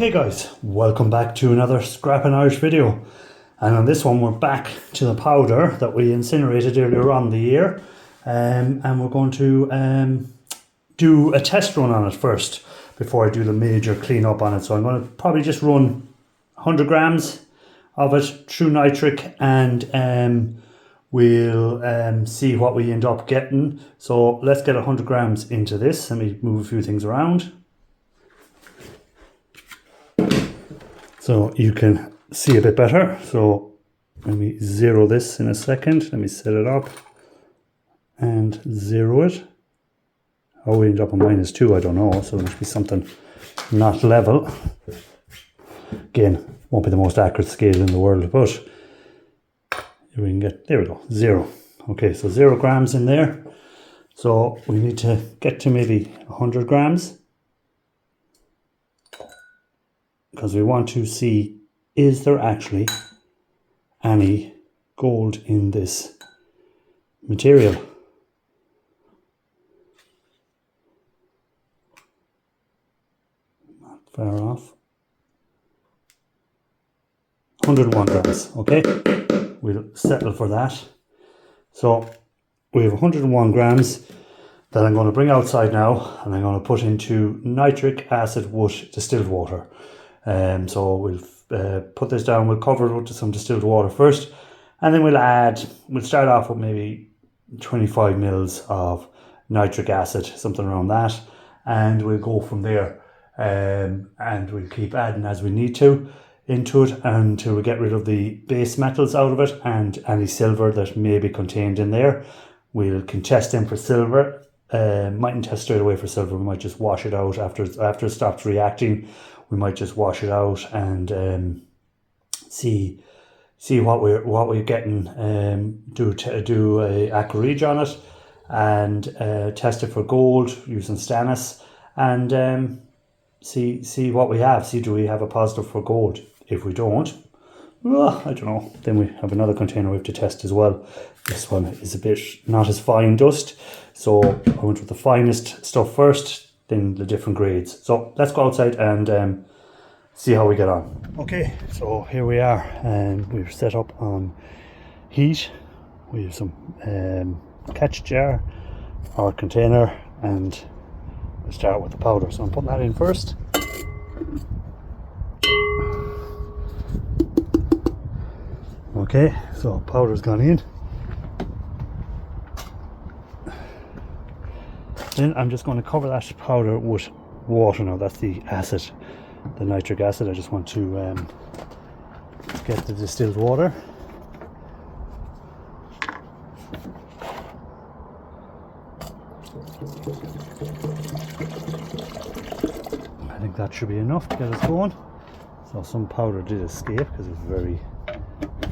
Okay guys, welcome back to another Scrapping Irish video, and on this one we're back to the powder that we incinerated earlier on in the year, and we're going to do a test run on it first before I do the major cleanup on it. So I'm going to probably just run 100 grams of it through nitric, and we'll see what we end up getting. So let's get 100 grams into this. Let me move a few things around so you can see a bit better. So let me zero this in a second. Let me set it up and zero it. Oh, we end up on -2, I don't know. So there must be something not level. Again, won't be the most accurate scale in the world, but we can get, there we go, 0. Okay, so 0 grams in there. So we need to get to maybe 100 grams. Because we want to see, is there actually any gold in this material? Not far off. 101 grams, okay? We'll settle for that. So we have 101 grams that I'm going to bring outside now, and I'm going to put into nitric acid with distilled water. So we'll put this down, we'll cover it with some distilled water first, and then we'll start off with maybe 25 mils of nitric acid, something around that, and we'll go from there, and we'll keep adding as we need to into it until we get rid of the base metals out of it and any silver that may be contained in there. We can test them for silver. Mightn't test straight away for silver. We might just wash it out after it stops reacting. We might just wash it out and see what we're getting. Do a aqua regia on it and test it for gold using stannous, and see what we have. See, do we have a positive for gold? If we don't, well, I don't know. Then we have another container we have to test as well. This one is a bit not as fine dust, so I went with the finest stuff first, then the different grades. So let's go outside and see how we get on. Okay, so here we are, and we've set up on heat. We have some catch jar or container, and we'll start with the powder. So I'm putting that in first. Okay, so powder's gone in. Then I'm just going to cover that powder with water now. That's the acid, the nitric acid. I just want to get the distilled water. I think that should be enough to get us going. So some powder did escape because it's very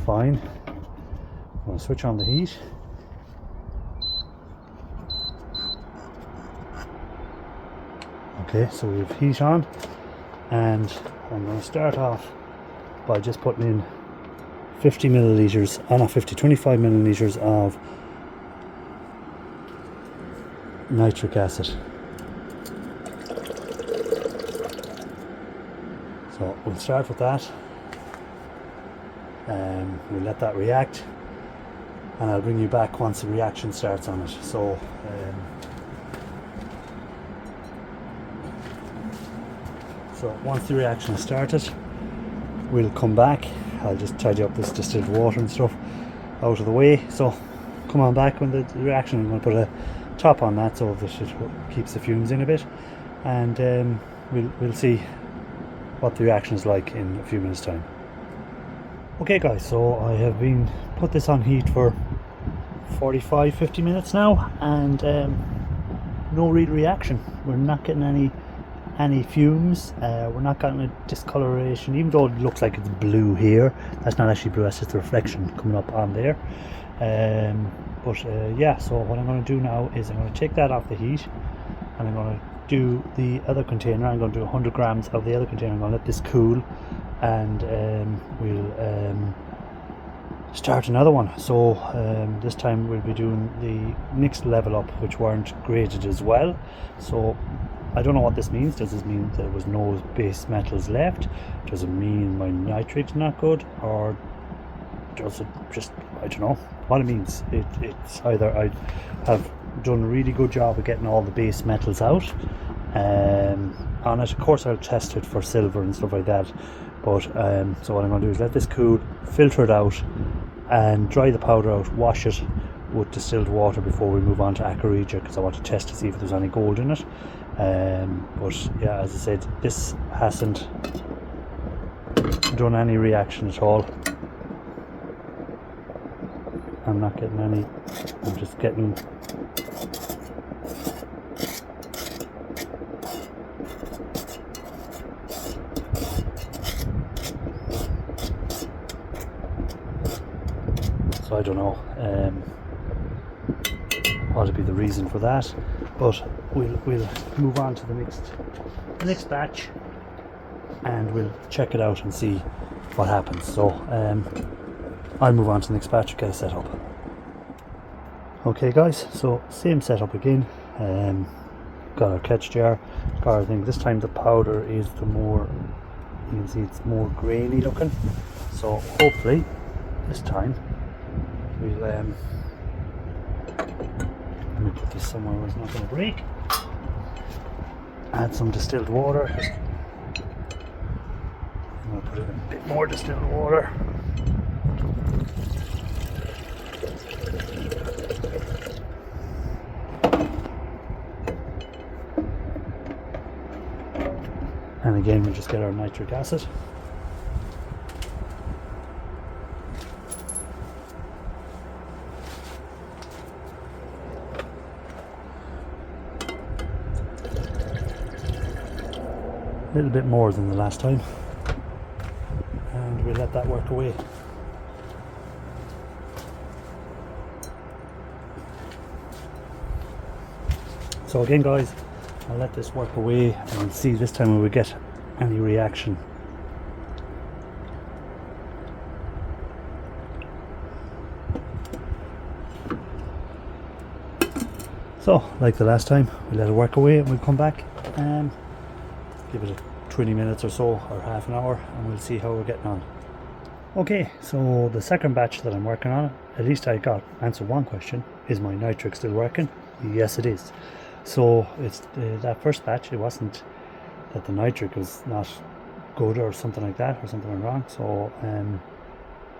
fine. I'm going to switch on the heat. Okay, so we have heat on, and I'm going to start off by just putting in 50 milliliters, not 50, 25 milliliters of nitric acid. So we'll start with that. We'll let that react, and I'll bring you back once the reaction starts on it. So once the reaction has started, we'll come back. I'll just tidy up this distilled water and stuff out of the way. So come on back when the reaction. I'm going to put a top on that so that it keeps the fumes in a bit, and we'll see what the reaction is like in a few minutes time. Okay guys, so I have put this on heat for 45-50 minutes now, and no real reaction. We're not getting any fumes. We're not getting a discoloration, even though it looks like it's blue here. That's not actually blue, that's just the reflection coming up on there. Yeah, so what I'm going to do now is I'm going to take that off the heat, and I'm going to do the other container. I'm going to do 100 grams of the other container. I'm going to let this cool, and we'll start another one. So this time we'll be doing the next level up, which weren't graded as well. So I don't know what this means. Does this mean there was no base metals left? Does it mean my nitric's not good? Or does it just, I don't know what it means. It's either I have done a really good job of getting all the base metals out on it. Of course I'll test it for silver and stuff like that, but so what I'm going to do is let this cool, filter it out and dry the powder out, wash it with distilled water before we move on to aqua regia, because I want to test to see if there's any gold in it. But yeah, as I said, this hasn't done any reaction at all. I'm not getting any, I'm just getting so I don't know what would be the reason for that, but we'll move on to the next batch and we'll check it out and see what happens. So I'll move on to the next batch, get it set up. Okay guys, so same setup again. Got our catch jar, got our thing. This time the powder is the more, you can see it's more grainy looking, so hopefully this time we'll let me put this somewhere where it's not going to break. Add some distilled water. I'm going to put in a bit more distilled water. And again, we'll just get our nitric acid. A little bit more than the last time. And we'll let that work away. So again guys, I'll let this work away and see this time when we get any reaction. So like the last time, we let it work away and we'll come back and give it 20 minutes or so, or half an hour, and we'll see how we're getting on. Okay, so the second batch that I'm working on, at least I got answered one question: is my nitric still working? Yes, it is. So it's that first batch, it wasn't that the nitric was not good or something like that, or something went wrong. So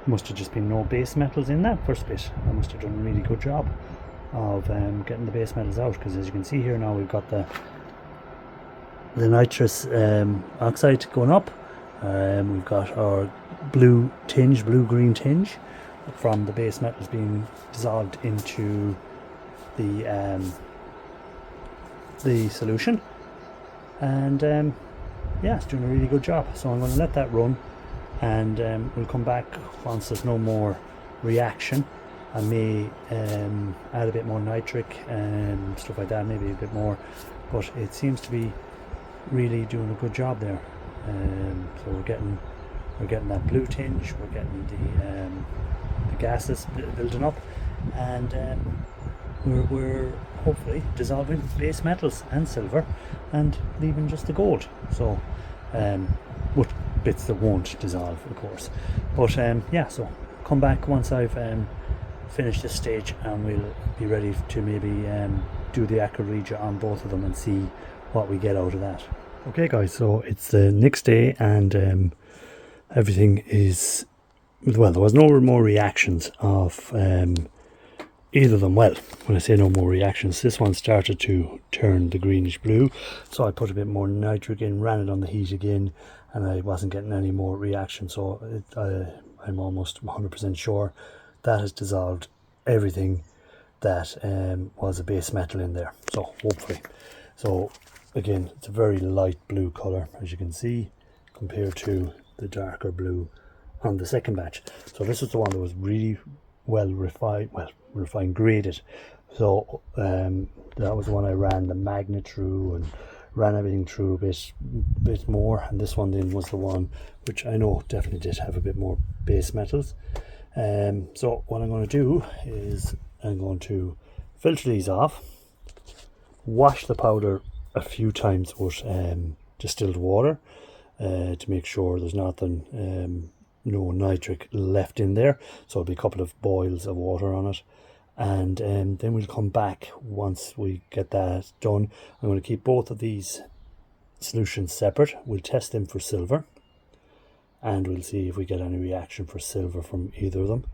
must have just been no base metals in that first bit. I must have done a really good job of getting the base metals out, because as you can see here now, we've got the nitrous oxide going up. We've got our blue green tinge from the base metals being dissolved into the solution, and yeah, it's doing a really good job. So I'm going to let that run, and we'll come back once there's no more reaction. I may add a bit more nitric and stuff like that, maybe a bit more, but it seems to be really doing a good job there. So we're getting that blue tinge, we're getting the gases building up, and we're hopefully dissolving base metals and silver and leaving just the gold. So with bits that won't dissolve, of course. But yeah, so come back once I've finished this stage, and we'll be ready to maybe do the aqua regia on both of them and see what we get out of that. Okay guys, so it's the next day, and everything is, well, there was no more reactions of either of them. Well, when I say no more reactions, this one started to turn the greenish blue, so I put a bit more nitric in, ran it on the heat again, and I wasn't getting any more reaction. So I'm almost 100% sure that has dissolved everything that was a base metal in there. So hopefully, so again, it's a very light blue color, as you can see, compared to the darker blue on the second batch. So this is the one that was really well refined, graded. So that was the one I ran the magnet through and ran everything through a bit more, and this one then was the one which I know definitely did have a bit more base metals. So what I'm going to do is I'm going to filter these off, wash the powder a few times with distilled water to make sure there's nothing, no nitric left in there. So it'll be a couple of boils of water on it. And then we'll come back once we get that done. I'm going to keep both of these solutions separate. We'll test them for silver, and we'll see if we get any reaction for silver from either of them.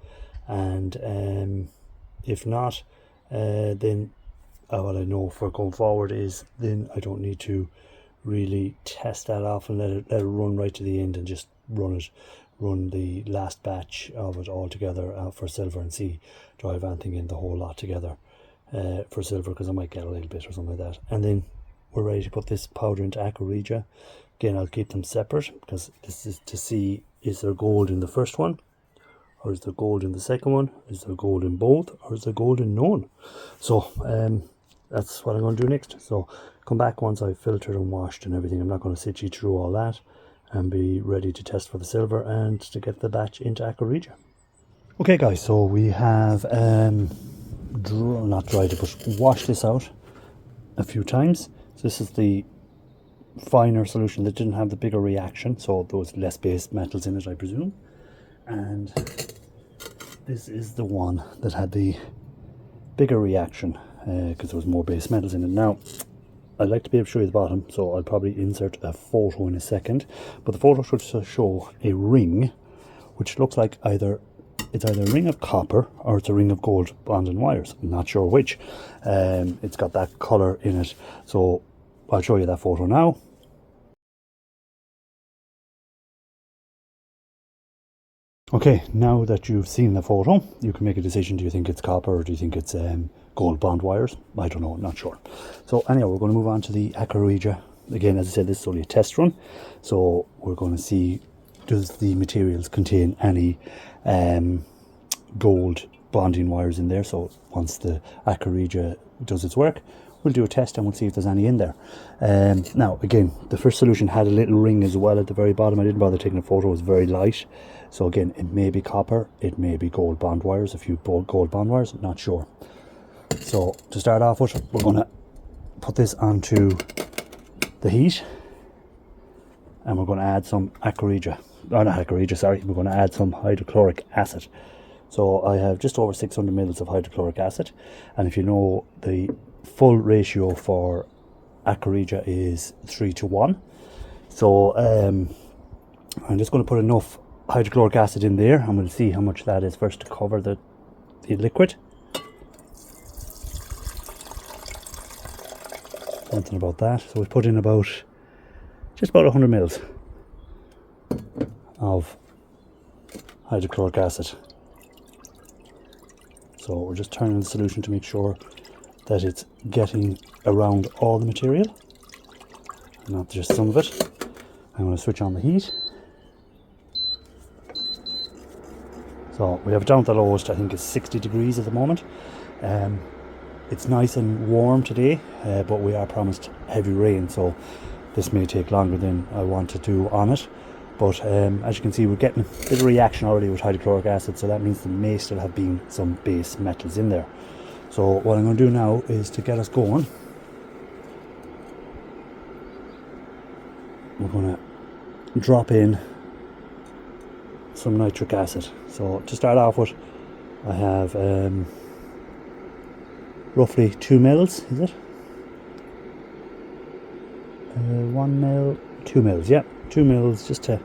And if not, then what I know for going forward is then I don't need to really test that off and let it run right to the end, and just run the last batch of it all together for silver, and see do I have anything in the whole lot together for silver, because I might get a little bit or something like that. And then we're ready to put this powder into aqua regia. Again, I'll keep them separate because this is to see, is there gold in the first one, or is there gold in the second one, is there gold in both, or is there gold in none? So that's what I'm going to do next. So come back once I've filtered and washed and everything. I'm not going to sit you through all that, and be ready to test for the silver and to get the batch into aqua regia. Okay guys, so we have not dried it, but washed this out a few times. So this is the finer solution that didn't have the bigger reaction, so there was less base metals in it, I presume. And this is the one that had the bigger reaction because there was more base metals in it. Now I'd like to be able to show you the bottom, so I'll probably insert a photo in a second, but the photo should show a ring which looks like it's either a ring of copper or it's a ring of gold bonded wires. I'm not sure which. It's got that color in it, so I'll show you that photo now. Okay, now that you've seen the photo, you can make a decision. Do you think it's copper, or do you think it's gold bond wires? I don't know, not sure. So anyhow, we're going to move on to the aqua regia. Again, as I said, this is only a test run, so we're going to see, does the materials contain any gold bonding wires in there. So once the aqua regia does its work, we'll do a test and we'll see if there's any in there. Now again, the first solution had a little ring as well at the very bottom. I didn't bother taking a photo, it was very light. So again, it may be copper, it may be gold bond wires, a few gold bond wires, I'm not sure. So to start off with, we're going to put this onto the heat, and we're going to add some aqua regia. Not aqua regia, sorry, we're going to add some hydrochloric acid. So I have just over 600 mils of hydrochloric acid, and if you know, the full ratio for aqua regia is 3:1. So I'm just going to put enough hydrochloric acid in there, and we'll see how much that is first to cover the liquid. Something about that. So we put in just about 100 mils of hydrochloric acid. So we're just turning the solution to make sure that it's getting around all the material, not just some of it. I'm going to switch on the heat. So we have it down at the lowest, I think it's 60 degrees at the moment. It's nice and warm today, but we are promised heavy rain, so this may take longer than I want to do on it. But as you can see, we're getting a bit of reaction already with hydrochloric acid, so that means there may still have been some base metals in there. So what I'm going to do now is, to get us going, we're going to drop in some nitric acid. So to start off with, I have roughly 2 mils, is it? 1 mil, 2 mils, yeah, 2 mils, just to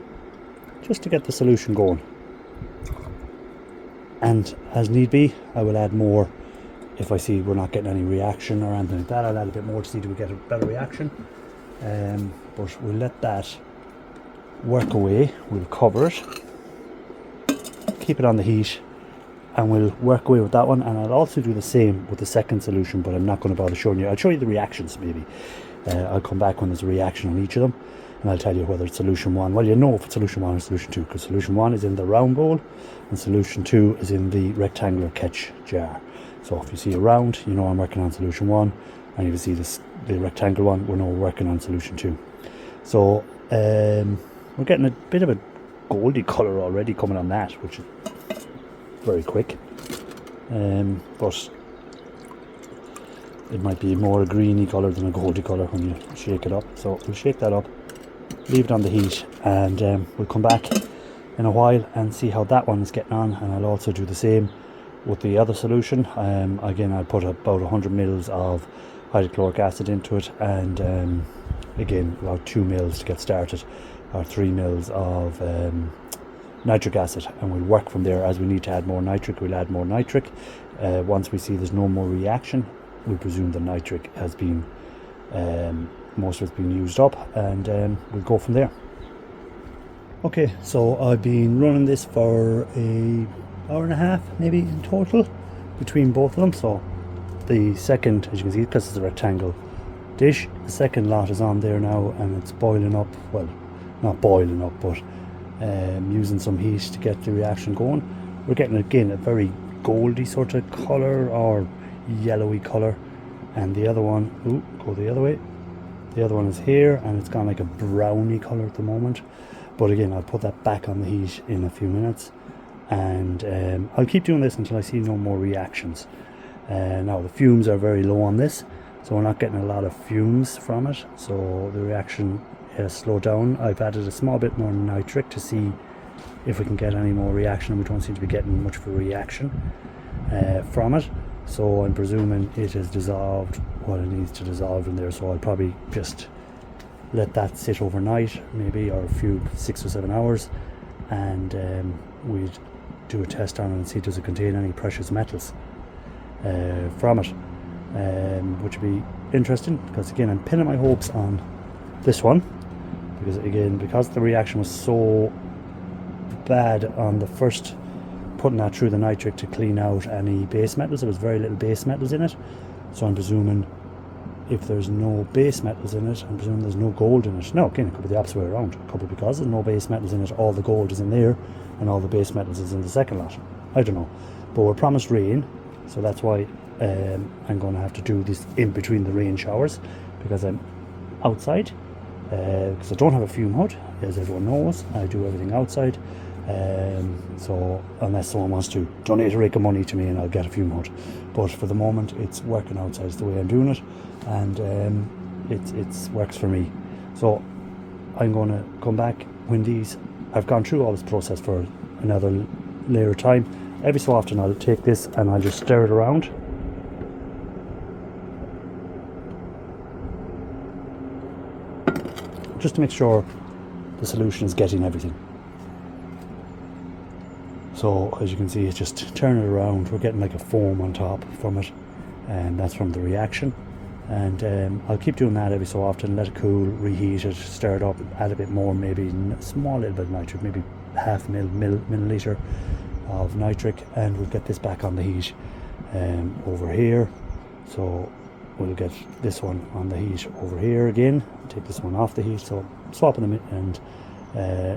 get the solution going. And as need be, I will add more if I see we're not getting any reaction or anything like that. I'll add a bit more to see do we get a better reaction. But we'll let that work away. We'll cover it, keep it on the heat, and we'll work away with that one. And I'll also do the same with the second solution, but I'm not going to bother showing you. I'll show you the reactions maybe. I'll come back when there's a reaction on each of them, and I'll tell you whether it's solution 1. Well, you know if it's solution 1 or solution 2, because solution 1 is in the round bowl and solution 2 is in the rectangular catch jar. So if you see a round, you know I'm working on solution 1, and if you see the rectangular one, we know we're working on solution 2. So we're getting a bit of a goldy colour already coming on that, which is very quick. But it might be more a greeny colour than a goldy colour when you shake it up. So we'll shake that up, leave it on the heat, and we'll come back in a while and see how that one is getting on. And I'll also do the same with the other solution. Again, I'll put about 100 mils of hydrochloric acid into it, and again about 2 mils to get started, or 3 mils of nitric acid, and we'll work from there. As we need to add more nitric, we'll add more nitric. Once we see there's no more reaction, we presume the nitric has been most of it's been used up, and we'll go from there. Okay, so I've been running this for a hour and a half maybe in total between both of them. So the second, as you can see, because it's a rectangle dish, the second lot is on there now, and it's boiling up. Well, not boiling up, but using some heat to get the reaction going. We're getting again a very goldy sort of colour, or yellowy colour, and the other one, go the other way, the other one is here, and it's gone like a browny colour at the moment. But again, I'll put that back on the heat in a few minutes, and I'll keep doing this until I see no more reactions. Now the fumes are very low on this, so we're not getting a lot of fumes from it, so the reaction has slowed down. I've added a small bit more nitric to see if we can get any more reaction, and we don't seem to be getting much of a reaction from it. So I'm presuming it has dissolved what it needs to dissolve in there, so I'll probably just let that sit overnight maybe, or a few 6 or 7 hours, and we'd do a test on it and see does it contain any precious metals from it, which would be interesting, because again I'm pinning my hopes on this one, because again, because the reaction was so bad on the first, putting that through the nitric to clean out any base metals, there was very little base metals in it. So I'm presuming if there's no base metals in it, I'm presuming there's no gold in it. No, again, it could be the opposite way around. It could be because there's no base metals in it, all the gold is in there, and all the base metals is in the second lot. I don't know, but we're promised rain, so that's why I'm going to have to do this in between the rain showers, because I'm outside, because I don't have a fume hood, as everyone knows. I do everything outside, so unless someone wants to donate a rake of money to me and I'll get a fume hood, but for the moment it's working outside. It's the way I'm doing it, and it works for me. So I'm going to come back when these, I've gone through all this process for another layer of time. Every so often I'll take this and I'll just stir it around, just to make sure the solution is getting everything. So as you can see, it's just turning it around. We're getting like a foam on top from it, and that's from the reaction. And I'll keep doing that every so often, let it cool, reheat it, stir it up, add a bit more, maybe a small little bit of nitric, maybe half milliliter of nitric, and we'll get this back on the heat over here. So we'll get this one on the heat over here again, take this one off the heat, so swapping them in and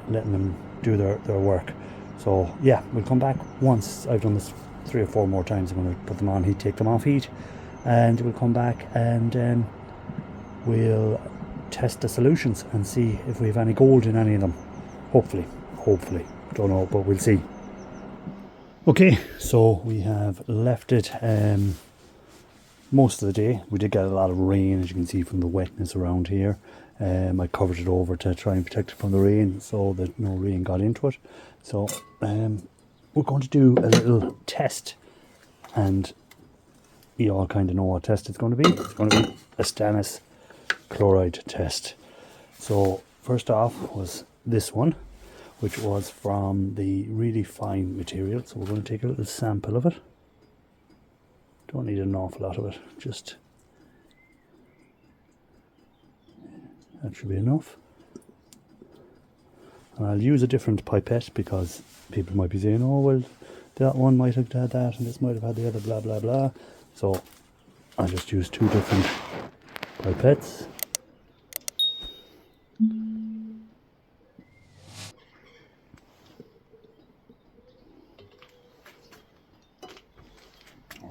letting them do their work. So yeah, we'll come back once I've done this 3 or 4 more times. I'm going to put them on heat, take them off heat, and we'll come back and we'll test the solutions and see if we have any gold in any of them. Hopefully, don't know, but we'll see. Okay, so we have left it most of the day. We did get a lot of rain, as you can see from the wetness around here. I covered it over to try and protect it from the rain so that no rain got into it. So we're going to do a little test, and you all kind of know what test it's going to be. It's going to be a stannous chloride test. So first off was this one, which was from the really fine material. So we're going to take a little sample of it. Don't need an awful lot of it, just that should be enough. And I'll use a different pipette, because people might be saying, oh well, that one might have had that and this might have had the other, blah blah blah. So I'll just use 2 different pipettes.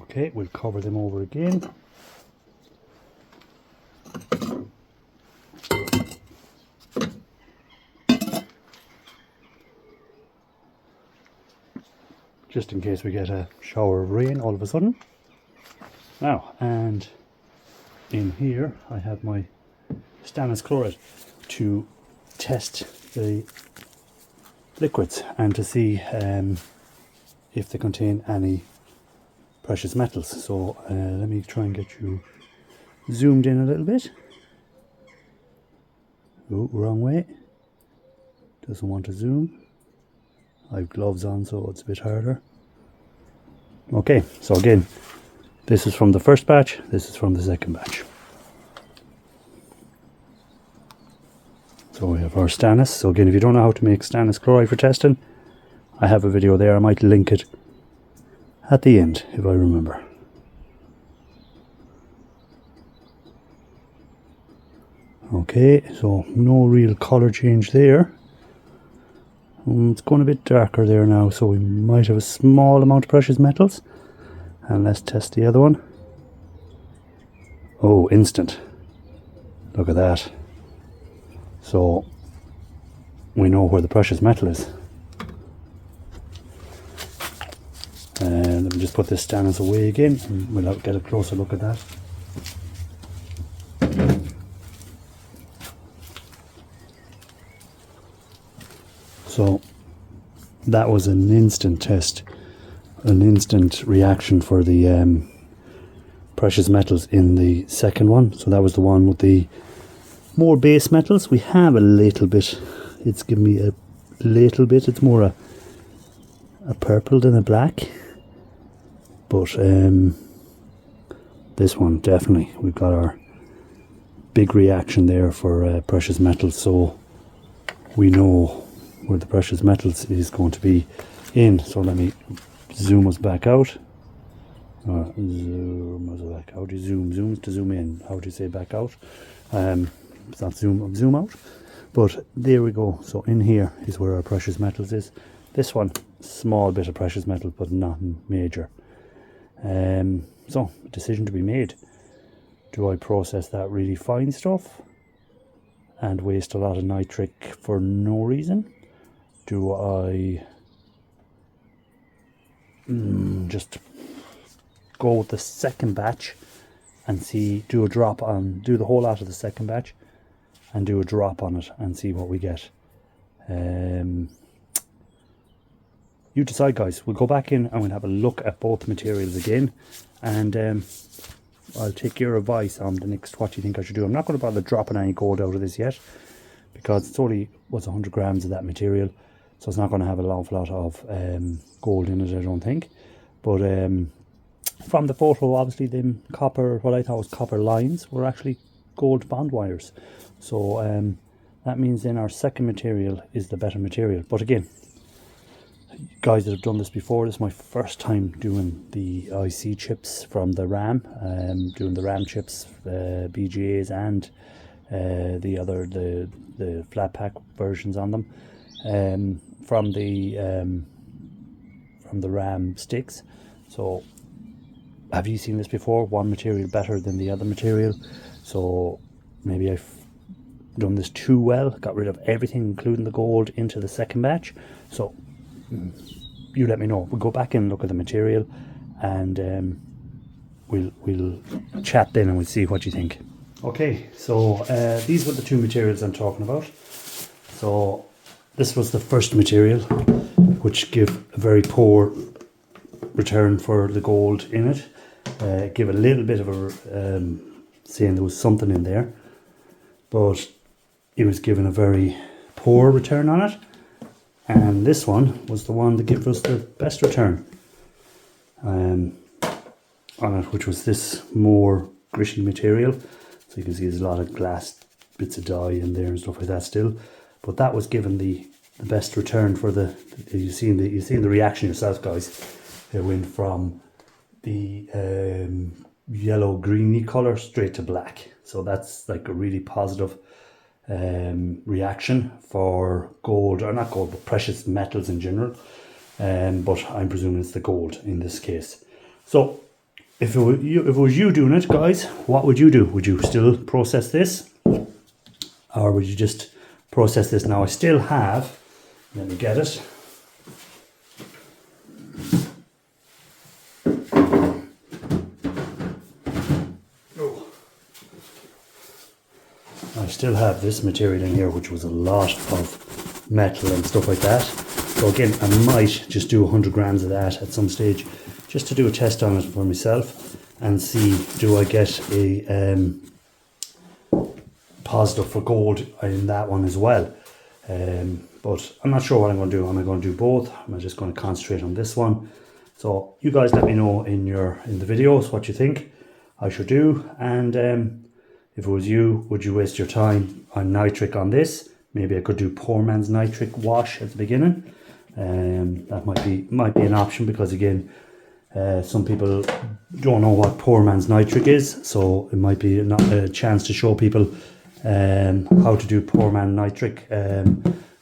Okay, we'll cover them over again. Just in case we get a shower of rain all of a sudden. Now, and in here I have my stannous chloride to test the liquids and to see if they contain any precious metals. So let me try and get you zoomed in a little bit. Oh, wrong way. Doesn't want to zoom. I have gloves on, so it's a bit harder. Okay, so again, this is from the first batch, this is from the second batch. So we have our stannous. So again, if you don't know how to make stannous chloride for testing, I have a video there. I might link it at the end if I remember. Okay, so no real colour change there. It's going a bit darker there now, so we might have a small amount of precious metals. And let's test the other one. Oh, instant. Look at that. So we know where the precious metal is. Let me just put this stannous away again and we'll get a closer look at that. So that was an instant test, an instant reaction for the precious metals in the second one. So that was the one with the more base metals. We have a little bit, it's given me a little bit, it's more a purple than a black. But this one definitely, we've got our big reaction there for precious metals. So we know where the precious metals is going to be in. So let me zoom us back out. Zoom us back. How do you zoom? Zoom is to zoom in. How do you say back out? It's not zoom out. But there we go. So in here is where our precious metals is. This one, small bit of precious metal, but nothing major. So decision to be made. Do I process that really fine stuff and waste a lot of nitric for no reason? Do I just go with the second batch and see, do the whole lot of the second batch and do a drop on it and see what we get? You decide, guys. We'll go back in and we'll have a look at both materials again, and I'll take your advice on the next what you think I should do. I'm not going to bother dropping any gold out of this yet because it's only 100 grams of that material, so it's not going to have an awful lot of gold in it, I don't think. But from the photo, obviously the copper, what I thought was copper lines, were actually gold bond wires. So that means then our second material is the better material. But again, guys that have done this before, this is my first time doing the IC chips from the RAM, doing the RAM chips, BGAs, and the flat pack versions on them, from the RAM sticks. So have you seen this before? One material better than the other material. So maybe I've done this too well, got rid of everything including the gold into the second batch. So you let me know. We'll go back and look at the material, and we'll chat then and we'll see what you think. Okay, so these were the two materials I'm talking about. So this was the first material, which give a very poor return for the gold in it. Give a little bit of a saying there was something in there, but it was given a very poor return on it. And this one was the one that gave us the best return on it, which was this more gritty material. So you can see there's a lot of glass bits of dye in there and stuff like that still. But that was given the best return for the you've seen the reaction yourself, guys. It went from the yellow greeny colour straight to black. So that's like a really positive reaction for gold, or not gold, but precious metals in general. But I'm presuming it's the gold in this case. So if it was you doing it, guys, what would you do? Would you still process this, or would you just process this? Now I still have, let me get it. Oh, I still have this material in here, which was a lot of metal and stuff like that. So again, I might just do 100 grams of that at some stage, just to do a test on it for myself and see, do I get a positive for gold in that one as well. But I'm not sure what I'm going to do. Am I going to do both? Am I just going to concentrate on this one? So you guys let me know in the videos what you think I should do. And if it was you, would you waste your time on nitric on this? Maybe I could do poor man's nitric wash at the beginning. That might be an option, because again, some people don't know what poor man's nitric is, so it might be a chance to show people how to do poor man nitric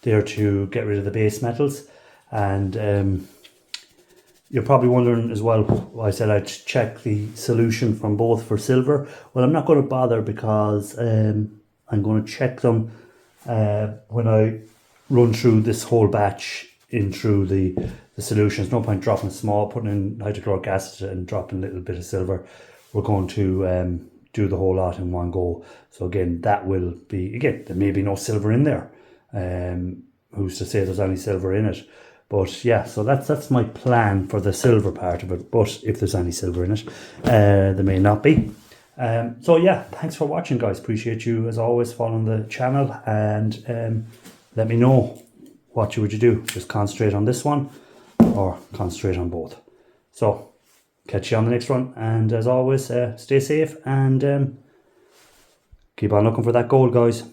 there to get rid of the base metals. And you're probably wondering as well why I said I'd check the solution from both for silver. Well, I'm not going to bother, because I'm going to check them when I run through this whole batch in through the solutions. No point dropping small, putting in hydrochloric acid and dropping a little bit of silver. We're going to do the whole lot in one go. So again, that will be, again, there may be no silver in there. Who's to say there's any silver in it? But yeah, so that's my plan for the silver part of it. But if there's any silver in it, there may not be. So yeah, thanks for watching, guys. Appreciate you as always following the channel, and let me know what would you do. Just concentrate on this one or concentrate on both. So catch you on the next one, and as always, stay safe and keep on looking for that gold, guys.